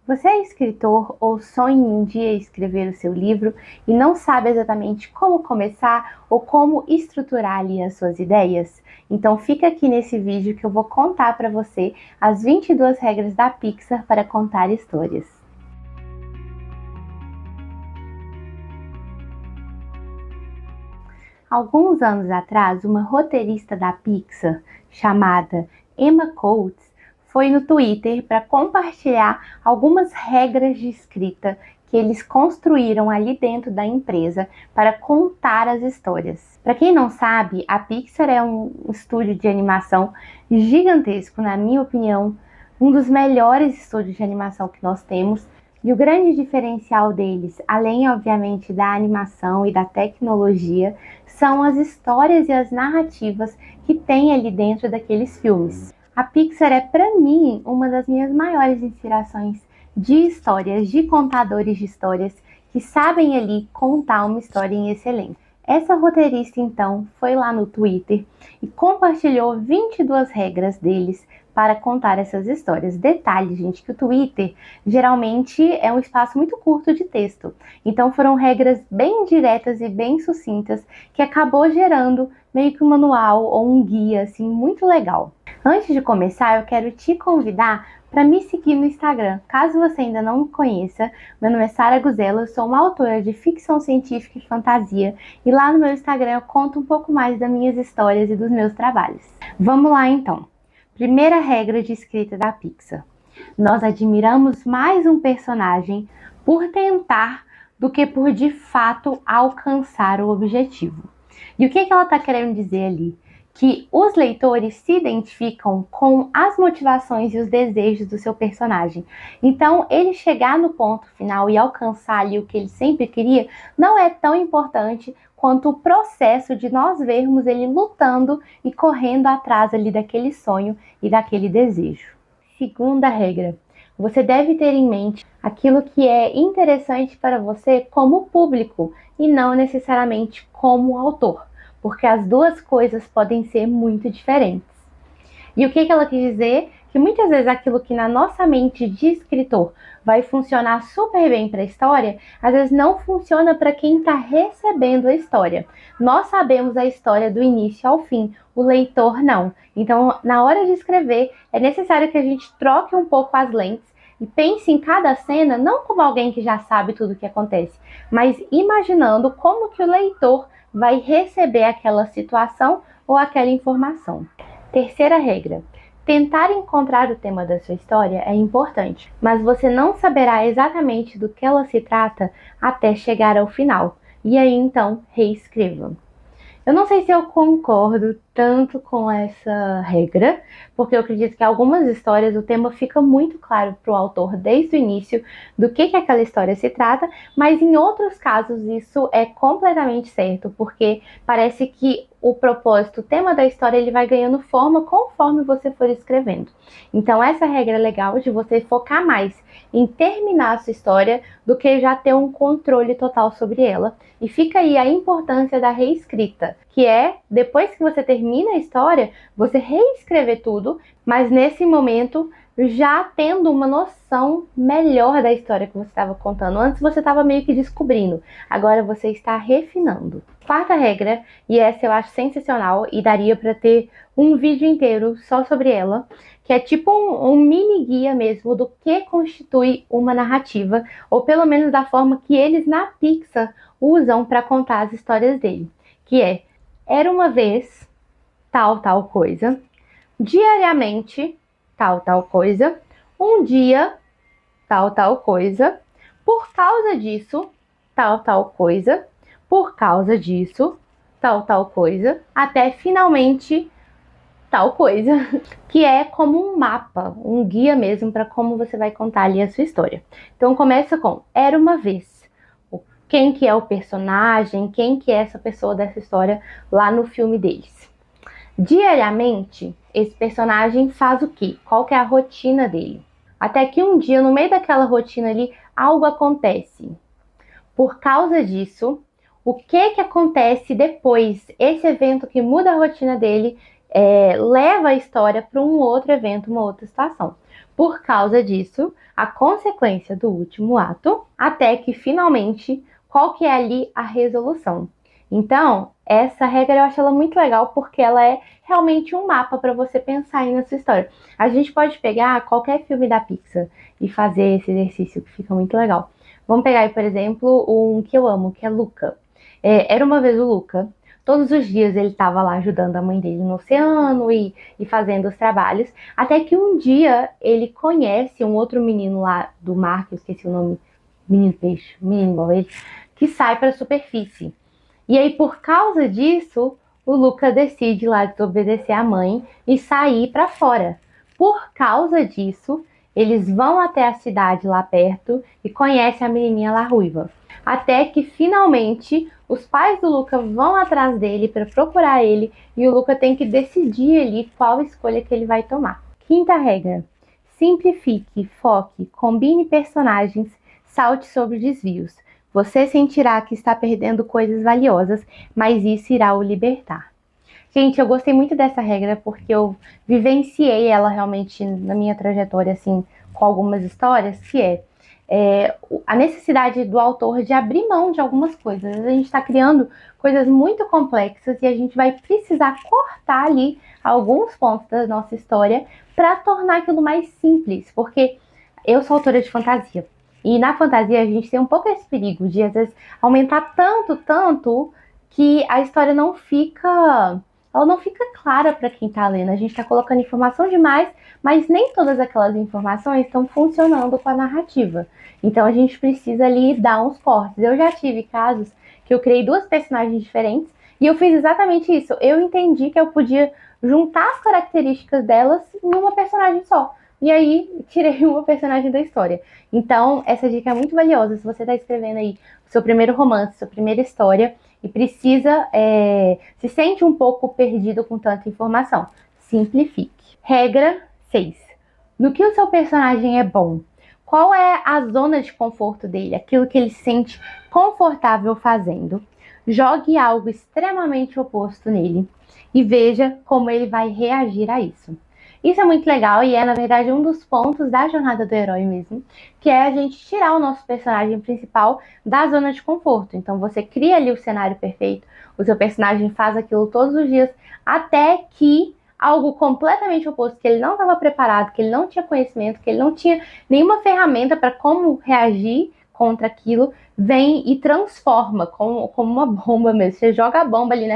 Você é escritor ou sonha em um dia escrever o seu livro e não sabe exatamente como começar ou como estruturar ali as suas ideias? Então fica aqui nesse vídeo que eu vou contar para você as 22 regras da Pixar para contar histórias. Alguns anos atrás, uma roteirista da Pixar chamada Emma Coates foi no Twitter para compartilhar algumas regras de escrita que eles construíram ali dentro da empresa para contar as histórias. Para quem não sabe, a Pixar é um estúdio de animação gigantesco, na minha opinião, um dos melhores estúdios de animação que nós temos. E o grande diferencial deles, além obviamente da animação e da tecnologia, são as histórias e as narrativas que tem ali dentro daqueles filmes. A Pixar é, para mim, uma das minhas maiores inspirações de histórias, de contadores de histórias que sabem ali contar uma história em excelência. Essa roteirista, então, foi lá no Twitter e compartilhou 22 regras deles para contar essas histórias. Detalhe, gente, que o Twitter geralmente é um espaço muito curto de texto. Então foram regras bem diretas e bem sucintas que acabou gerando meio que um manual ou um guia assim muito legal. Antes de começar, eu quero te convidar para me seguir no Instagram. Caso você ainda não me conheça, meu nome é Sara Guzella, eu sou uma autora de ficção científica e fantasia e lá no meu Instagram eu conto um pouco mais das minhas histórias e dos meus trabalhos. Vamos lá então. Primeira regra de escrita da Pixar. Nós admiramos mais um personagem por tentar do que por de fato alcançar o objetivo. E o que ela está querendo dizer ali? Que os leitores se identificam com as motivações e os desejos do seu personagem. Então, ele chegar no ponto final e alcançar ali o que ele sempre queria não é tão importante quanto o processo de nós vermos ele lutando e correndo atrás ali daquele sonho e daquele desejo. Segunda regra. Você deve ter em mente aquilo que é interessante para você como público e não necessariamente como autor, porque as duas coisas podem ser muito diferentes. E o que ela quis dizer? Que muitas vezes aquilo que na nossa mente de escritor vai funcionar super bem para a história, às vezes não funciona para quem está recebendo a história. Nós sabemos a história do início ao fim, o leitor não. Então, na hora de escrever, é necessário que a gente troque um pouco as lentes e pense em cada cena não como alguém que já sabe tudo o que acontece, mas imaginando como que o leitor vai receber aquela situação ou aquela informação. Terceira regra. Tentar encontrar o tema da sua história é importante, mas você não saberá exatamente do que ela se trata até chegar ao final. E aí então, reescreva. Eu não sei se eu concordo tanto com essa regra, porque eu acredito que em algumas histórias o tema fica muito claro para o autor desde o início do que aquela história se trata, mas em outros casos isso é completamente certo, porque parece que o propósito, o tema da história, ele vai ganhando forma conforme você for escrevendo. Então essa regra é legal de você focar mais em terminar a sua história do que já ter um controle total sobre ela. E fica aí a importância da reescrita, que é, depois que você termina a história, você reescrever tudo, mas nesse momento já tendo uma noção melhor da história que você estava contando. Antes você estava meio que descobrindo, agora você está refinando. Quarta regra, e essa eu acho sensacional e daria para ter um vídeo inteiro só sobre ela, que é tipo um mini guia mesmo do que constitui uma narrativa, ou pelo menos da forma que eles na Pixar usam para contar as histórias dele, que é: era uma vez tal coisa, diariamente tal coisa, um dia tal coisa, por causa disso tal coisa, por causa disso tal coisa, até finalmente tal coisa, que é como um mapa, um guia mesmo para como você vai contar ali a sua história. Então começa com era uma vez. Quem que é o personagem, quem que é essa pessoa dessa história lá no filme deles. Diariamente, esse personagem faz o quê? Qual que é a rotina dele? Até que um dia, no meio daquela rotina ali, algo acontece. Por causa disso, o que que acontece depois? Esse evento que muda a rotina dele leva a história para um outro evento, uma outra situação. Por causa disso, a consequência do último ato, até que finalmente, qual que é ali a resolução. Então, essa regra eu acho ela muito legal porque ela é realmente um mapa para você pensar aí na sua história. A gente pode pegar qualquer filme da Pixar e fazer esse exercício que fica muito legal. Vamos pegar aí, por exemplo, um que eu amo, que é Luca. Era uma vez o Luca. Todos os dias ele estava lá ajudando a mãe dele no oceano e fazendo os trabalhos. Até que um dia ele conhece um outro menino lá do mar, que eu esqueci o nome, menino peixe, menino igual ele, que sai para a superfície. E aí, por causa disso, o Luca decide lá desobedecer a mãe e sair para fora. Por causa disso, eles vão até a cidade lá perto e conhecem a menininha lá ruiva. Até que finalmente os pais do Luca vão atrás dele para procurar ele e o Luca tem que decidir ali qual escolha que ele vai tomar. Quinta regra: simplifique, foque, combine personagens, salte sobre desvios. Você sentirá que está perdendo coisas valiosas, mas isso irá o libertar. Gente, eu gostei muito dessa regra porque eu vivenciei ela realmente na minha trajetória, assim, com algumas histórias, que a necessidade do autor de abrir mão de algumas coisas. A gente está criando coisas muito complexas e a gente vai precisar cortar ali alguns pontos da nossa história para tornar aquilo mais simples, porque eu sou autora de fantasia. E na fantasia a gente tem um pouco esse perigo de, às vezes, aumentar tanto, que a história não fica clara para quem está lendo. A gente está colocando informação demais, mas nem todas aquelas informações estão funcionando com a narrativa. Então a gente precisa ali dar uns cortes. Eu já tive casos que eu criei duas personagens diferentes e eu fiz exatamente isso. Eu entendi que eu podia juntar as características delas em uma personagem só. E aí, tirei uma personagem da história. Então, essa dica é muito valiosa. Se você está escrevendo aí o seu primeiro romance, sua primeira história, e precisa, se sente um pouco perdido com tanta informação, simplifique. Regra 6. No que o seu personagem é bom? Qual é a zona de conforto dele? Aquilo que ele se sente confortável fazendo? Jogue algo extremamente oposto nele e veja como ele vai reagir a isso. Isso é muito legal e é, na verdade, um dos pontos da jornada do herói mesmo, que é a gente tirar o nosso personagem principal da zona de conforto. Então você cria ali o cenário perfeito, o seu personagem faz aquilo todos os dias, até que algo completamente oposto, que ele não estava preparado, que ele não tinha conhecimento, que ele não tinha nenhuma ferramenta para como reagir contra aquilo, vem e transforma como uma bomba mesmo. Você joga a bomba ali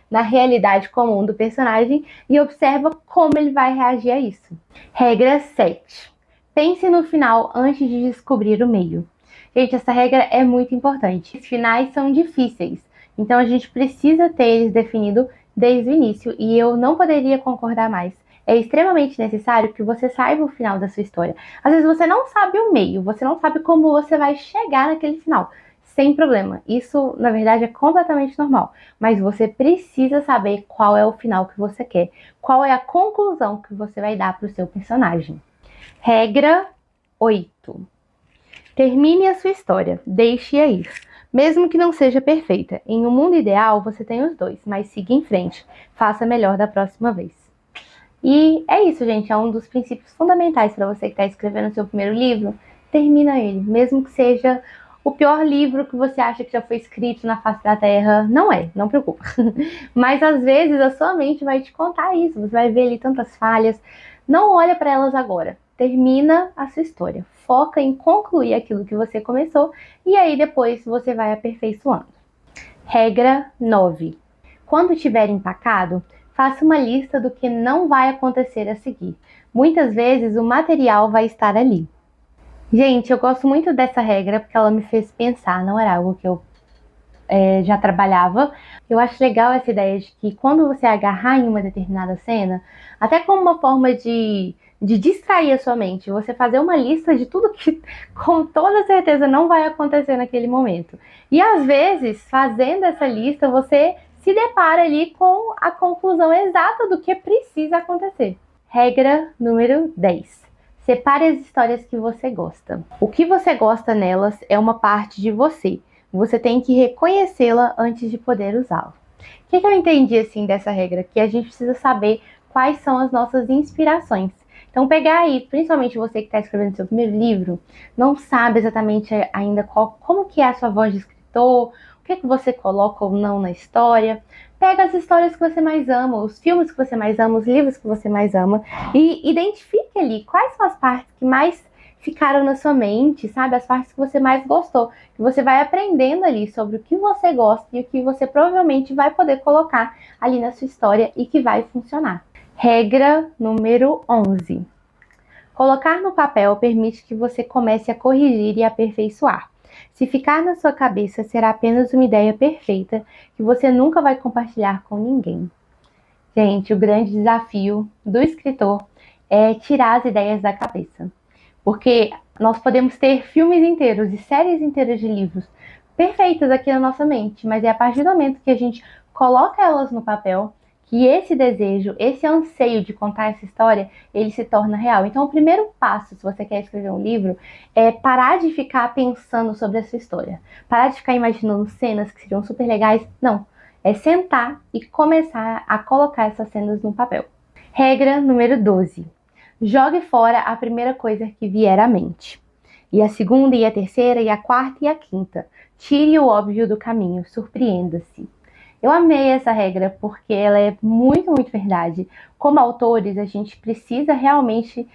na realidade comum do personagem e observa como ele vai reagir a isso. Regra 7. Pense no final antes de descobrir o meio. Gente, essa regra é muito importante. Os finais são difíceis, então a gente precisa ter eles definidos desde o início e eu não poderia concordar mais. É extremamente necessário que você saiba o final da sua história. Às vezes você não sabe o meio, você não sabe como você vai chegar naquele final. Sem problema. Isso, na verdade, é completamente normal. Mas você precisa saber qual é o final que você quer. Qual é a conclusão que você vai dar para o seu personagem. Regra 8. Termine a sua história. Deixe-a ir. Mesmo que não seja perfeita. Em um mundo ideal, você tem os dois. Mas siga em frente. Faça melhor da próxima vez. E é isso, gente. É um dos princípios fundamentais para você que está escrevendo o seu primeiro livro. Termina ele. Mesmo que seja o pior livro que você acha que já foi escrito na face da Terra. Não preocupa. Mas às vezes a sua mente vai te contar isso. Você vai ver ali tantas falhas. Não olha para elas agora. Termina a sua história. Foca em concluir aquilo que você começou e aí depois você vai aperfeiçoando. Regra 9. Quando tiver empacado, faça uma lista do que não vai acontecer a seguir. Muitas vezes o material vai estar ali. Gente, eu gosto muito dessa regra porque ela me fez pensar, não era algo que eu já trabalhava. Eu acho legal essa ideia de que quando você agarrar em uma determinada cena, até como uma forma de distrair a sua mente, você fazer uma lista de tudo que com toda certeza não vai acontecer naquele momento. E às vezes, fazendo essa lista, você se depara ali com a conclusão exata do que precisa acontecer. Regra número 10. Separe as histórias que você gosta. O que você gosta nelas é uma parte de você. Você tem que reconhecê-la antes de poder usá-la. O que eu entendi assim dessa regra? Que a gente precisa saber quais são as nossas inspirações. Então pegar aí, principalmente você que está escrevendo seu primeiro livro, não sabe exatamente ainda como que é a sua voz de escritor, o que você coloca ou não na história. Pega as histórias que você mais ama, os filmes que você mais ama, os livros que você mais ama e identifique ali quais são as partes que mais ficaram na sua mente, sabe? As partes que você mais gostou. Que você vai aprendendo ali sobre o que você gosta e o que você provavelmente vai poder colocar ali na sua história e que vai funcionar. Regra número 11. Colocar no papel permite que você comece a corrigir e aperfeiçoar. Se ficar na sua cabeça, será apenas uma ideia perfeita que você nunca vai compartilhar com ninguém. Gente, o grande desafio do escritor é tirar as ideias da cabeça. Porque nós podemos ter filmes inteiros e séries inteiras de livros perfeitas aqui na nossa mente, mas é a partir do momento que a gente coloca elas no papel que esse desejo, esse anseio de contar essa história, ele se torna real. Então, o primeiro passo, se você quer escrever um livro, é parar de ficar pensando sobre essa história. Parar de ficar imaginando cenas que seriam super legais. Não. É sentar e começar a colocar essas cenas no papel. Regra número 12. Jogue fora a primeira coisa que vier à mente. E a segunda, e a terceira, e a quarta, e a quinta. Tire o óbvio do caminho, surpreenda-se. Eu amei essa regra porque ela é muito, muito verdade. Como autores, a gente precisa realmente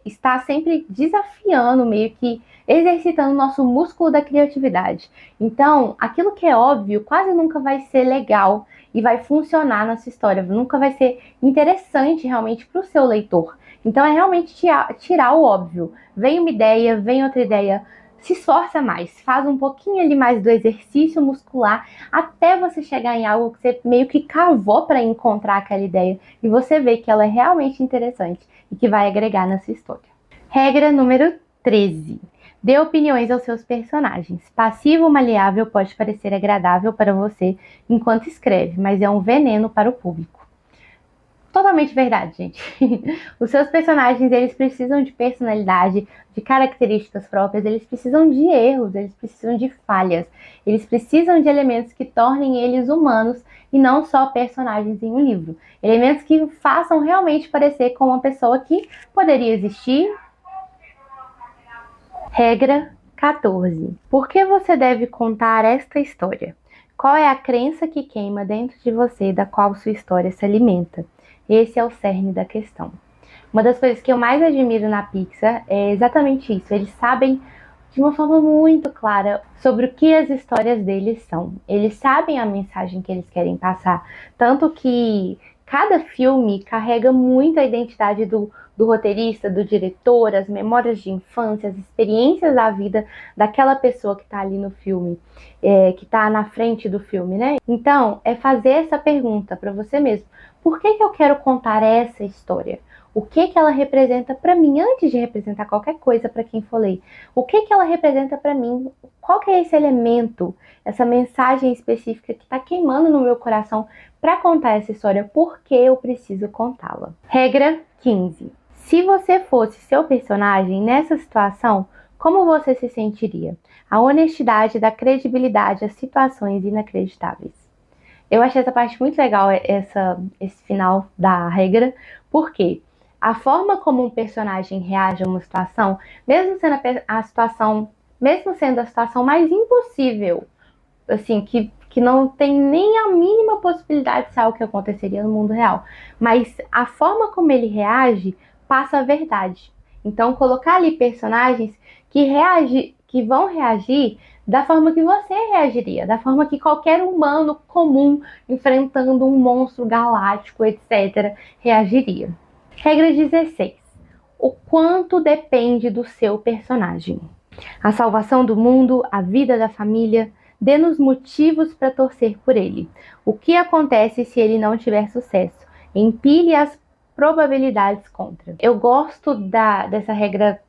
estar sempre desafiando, meio que exercitando o nosso músculo da criatividade. Então, aquilo que é óbvio quase nunca vai ser legal e vai funcionar na sua história, nunca vai ser interessante realmente para o seu leitor. Então, é realmente tirar o óbvio. Vem uma ideia, vem outra ideia, se esforça mais, faz um pouquinho ali mais do exercício muscular até você chegar em algo que você meio que cavou para encontrar aquela ideia e você vê que ela é realmente interessante e que vai agregar na sua história. Regra número 13. Dê opiniões aos seus personagens. Passivo maleável pode parecer agradável para você enquanto escreve, mas é um veneno para o público. Totalmente verdade, gente. Os seus personagens, eles precisam de personalidade, de características próprias, eles precisam de erros, eles precisam de falhas, eles precisam de elementos que tornem eles humanos e não só personagens em um livro. Elementos que façam realmente parecer com uma pessoa que poderia existir. Regra 14. Por que você deve contar esta história? Qual é a crença que queima dentro de você da qual sua história se alimenta? Esse é o cerne da questão. Uma das coisas que eu mais admiro na Pixar é exatamente isso. Eles sabem de uma forma muito clara sobre o que as histórias deles são. Eles sabem a mensagem que eles querem passar. Tanto que cada filme carrega muito a identidade do roteirista, do diretor, as memórias de infância, as experiências da vida daquela pessoa que está ali no filme, que está na frente do filme, né? Então, é fazer essa pergunta para você mesmo. Por que eu quero contar essa história? O que ela representa para mim, antes de representar qualquer coisa para quem for ler? O que ela representa para mim? Qual que é esse elemento, essa mensagem específica que está queimando no meu coração para contar essa história? Por que eu preciso contá-la? Regra 15. Se você fosse seu personagem nessa situação, como você se sentiria? A honestidade dá credibilidade às situações inacreditáveis. Eu achei essa parte muito legal, esse final da regra, porque a forma como um personagem reage a uma situação, mesmo sendo a situação mais impossível, assim, que não tem nem a mínima possibilidade de ser algo que aconteceria no mundo real, mas a forma como ele reage passa a verdade. Então, colocar ali personagens que vão reagir da forma que você reagiria, da forma que qualquer humano comum enfrentando um monstro galáctico, etc., reagiria. Regra 16. O quanto depende do seu personagem. A salvação do mundo, a vida da família, dê-nos motivos para torcer por ele. O que acontece se ele não tiver sucesso? Empilhe as probabilidades contra. Eu gosto dessa regra,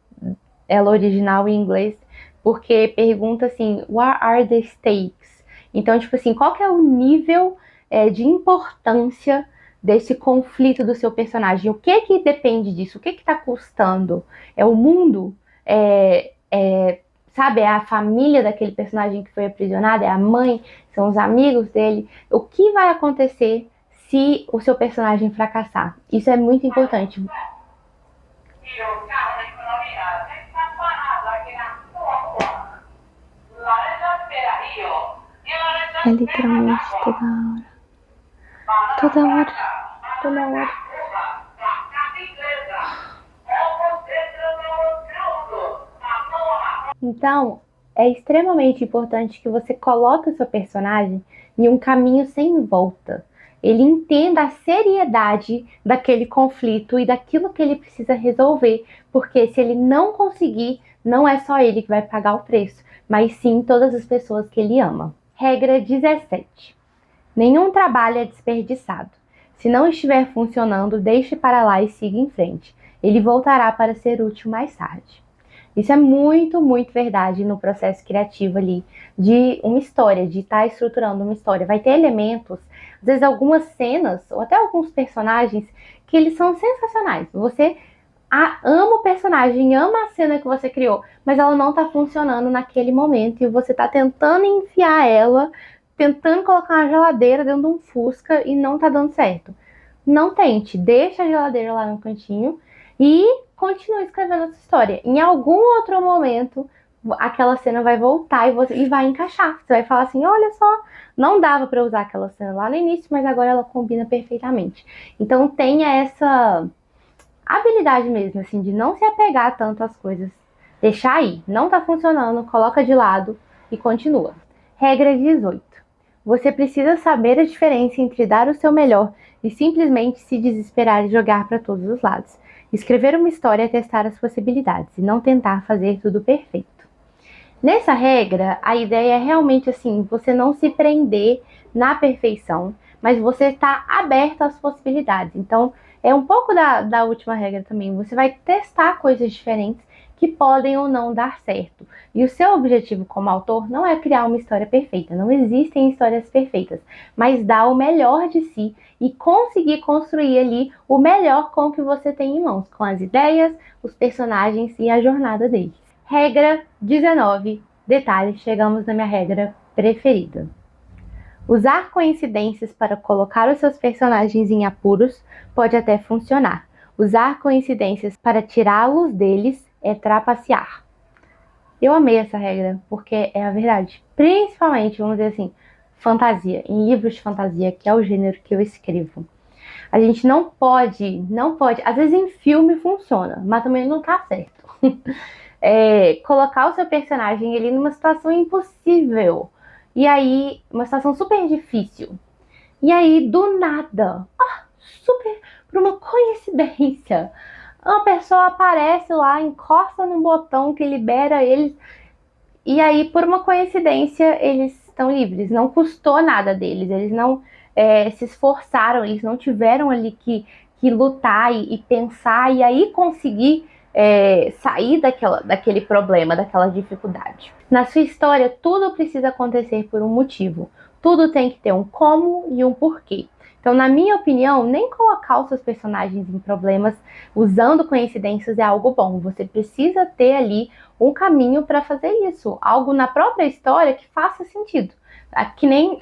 ela original em inglês, porque pergunta assim, what are the stakes? Então, tipo assim, qual que é o nível de importância desse conflito do seu personagem? O que depende disso? O que tá custando? É o mundo? Sabe, é a família daquele personagem que foi aprisionado? É a mãe? São os amigos dele? O que vai acontecer se o seu personagem fracassar? Isso é muito importante. E o carro da economia tem que estar parado aqui na sua rua. Laranja espera Rio. E laranja É literalmente toda hora. Toda hora. Toda hora. Então, é extremamente importante que você coloque o seu personagem em um caminho sem volta. Ele entenda a seriedade daquele conflito e daquilo que ele precisa resolver, porque se ele não conseguir, não é só ele que vai pagar o preço, mas sim todas as pessoas que ele ama. Regra 17. Nenhum trabalho é desperdiçado. Se não estiver funcionando, deixe para lá e siga em frente. Ele voltará para ser útil mais tarde. Isso é muito, muito verdade no processo criativo ali de uma história, de estar estruturando uma história. Vai ter elementos, às vezes algumas cenas, ou até alguns personagens, que eles são sensacionais. Você ama o personagem, ama a cena que você criou, mas ela não está funcionando naquele momento e você está tentando enfiar ela, tentando colocar uma geladeira dentro de um Fusca e não está dando certo. Não tente, deixa a geladeira lá no cantinho e continue escrevendo essa história. Em algum outro momento, aquela cena vai voltar e vai encaixar. Você vai falar assim, olha só, não dava para usar aquela cena lá no início, mas agora ela combina perfeitamente. Então tenha essa habilidade mesmo, assim, de não se apegar tanto às coisas. Deixar aí, não tá funcionando, coloca de lado e continua. Regra 18. Você precisa saber a diferença entre dar o seu melhor e simplesmente se desesperar e jogar para todos os lados. Escrever uma história é testar as possibilidades e não tentar fazer tudo perfeito. Nessa regra, a ideia é realmente assim, você não se prender na perfeição, mas você está aberto às possibilidades. Então, é um pouco da última regra também. Você vai testar coisas diferentes que podem ou não dar certo. E o seu objetivo como autor não é criar uma história perfeita. Não existem histórias perfeitas, mas dar o melhor de si e conseguir construir ali o melhor com o que você tem em mãos, com as ideias, os personagens e a jornada deles. Regra 19. Detalhe, chegamos na minha regra preferida. Usar coincidências para colocar os seus personagens em apuros pode até funcionar. Usar coincidências para tirá-los deles é trapacear. Eu amei essa regra, porque é a verdade. Principalmente, vamos dizer assim, fantasia. Em livros de fantasia, que é o gênero que eu escrevo. A gente não pode. Às vezes em filme funciona, mas também não tá certo. Colocar o seu personagem ali numa situação impossível. E aí, uma situação super difícil. E aí, do nada, por uma coincidência, uma pessoa aparece lá, encosta num botão que libera eles. E aí, por uma coincidência, eles estão livres. Não custou nada deles. Eles não se esforçaram, eles não tiveram ali que lutar e pensar e aí conseguir sair daquele problema, daquela dificuldade. Na sua história, tudo precisa acontecer por um motivo. Tudo tem que ter um como e um porquê. Então, na minha opinião, nem colocar os seus personagens em problemas usando coincidências é algo bom. Você precisa ter ali um caminho para fazer isso. Algo na própria história que faça sentido. Que nem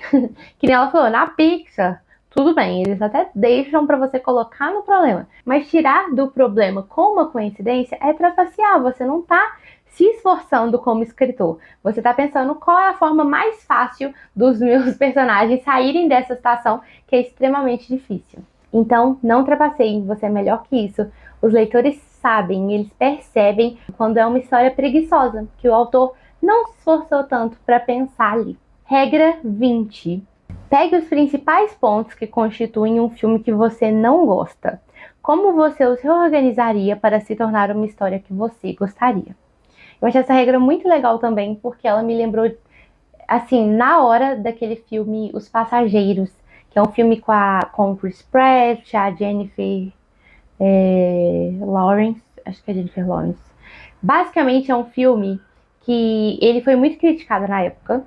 ela falou, na Pixar, tudo bem, eles até deixam para você colocar no problema. Mas tirar do problema com uma coincidência é trapacear. Você não tá se esforçando como escritor. Você tá pensando qual é a forma mais fácil dos meus personagens saírem dessa situação que é extremamente difícil. Então, não trapaceiem, você é melhor que isso. Os leitores sabem, eles percebem quando é uma história preguiçosa, que o autor não se esforçou tanto para pensar ali. Regra 20. Pegue os principais pontos que constituem um filme que você não gosta. Como você os reorganizaria para se tornar uma história que você gostaria? Eu achei essa regra muito legal também, porque ela me lembrou, assim, na hora daquele filme Os Passageiros, que é um filme com o Chris Pratt, a Jennifer Lawrence, acho que é Jennifer Lawrence. Basicamente é um filme que ele foi muito criticado na época,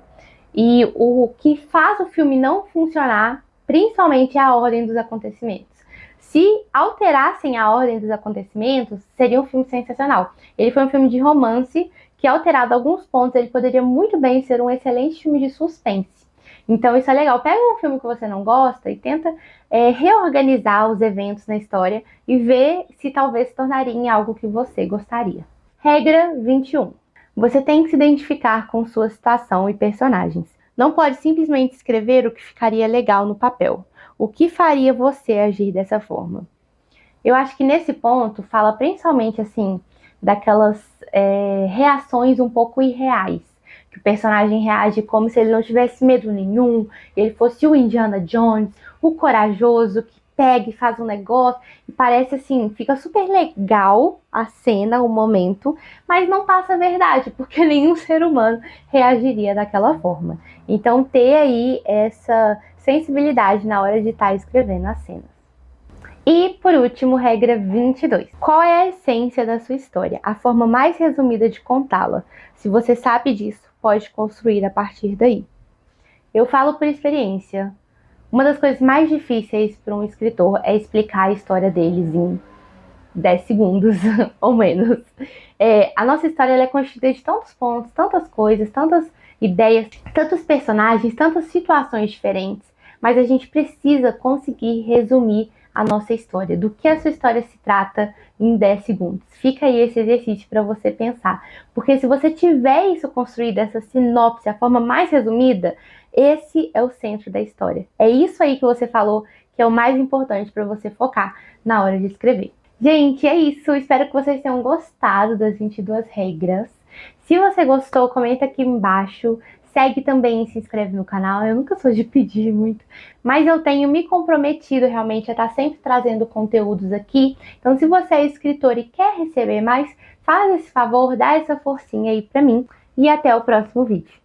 e o que faz o filme não funcionar, principalmente, é a ordem dos acontecimentos. Se alterassem a ordem dos acontecimentos, seria um filme sensacional. Ele foi um filme de romance que, alterado alguns pontos, ele poderia muito bem ser um excelente filme de suspense. Então isso é legal. Pega um filme que você não gosta e tenta reorganizar os eventos na história e ver se talvez se tornaria em algo que você gostaria. Regra 21. Você tem que se identificar com sua situação e personagens. Não pode simplesmente escrever o que ficaria legal no papel. O que faria você agir dessa forma? Eu acho que nesse ponto fala principalmente assim daquelas reações um pouco irreais, que o personagem reage como se ele não tivesse medo nenhum, ele fosse o Indiana Jones, o corajoso que pega e faz um negócio e parece assim, fica super legal a cena, o momento, mas não passa a verdade, porque nenhum ser humano reagiria daquela forma. Então ter aí essa sensibilidade na hora de estar escrevendo a cena. E, por último, regra 22. Qual é a essência da sua história? A forma mais resumida de contá-la. Se você sabe disso, pode construir a partir daí. Eu falo por experiência. Uma das coisas mais difíceis para um escritor é explicar a história deles em 10 segundos ou menos. A nossa história ela é constituída de tantos pontos, tantas coisas, tantas ideias, tantos personagens, tantas situações diferentes, mas a gente precisa conseguir resumir a nossa história, do que a sua história se trata em 10 segundos. Fica aí esse exercício para você pensar, porque se você tiver isso construído, essa sinopse, a forma mais resumida, esse é o centro da história. É isso aí que você falou que é o mais importante para você focar na hora de escrever. Gente, é isso. Espero que vocês tenham gostado das 22 regras. Se você gostou, comenta aqui embaixo. Segue também e se inscreve no canal. Eu nunca sou de pedir muito, mas eu tenho me comprometido realmente a estar sempre trazendo conteúdos aqui. Então, se você é escritor e quer receber mais, faz esse favor, dá essa forcinha aí pra mim. E até o próximo vídeo.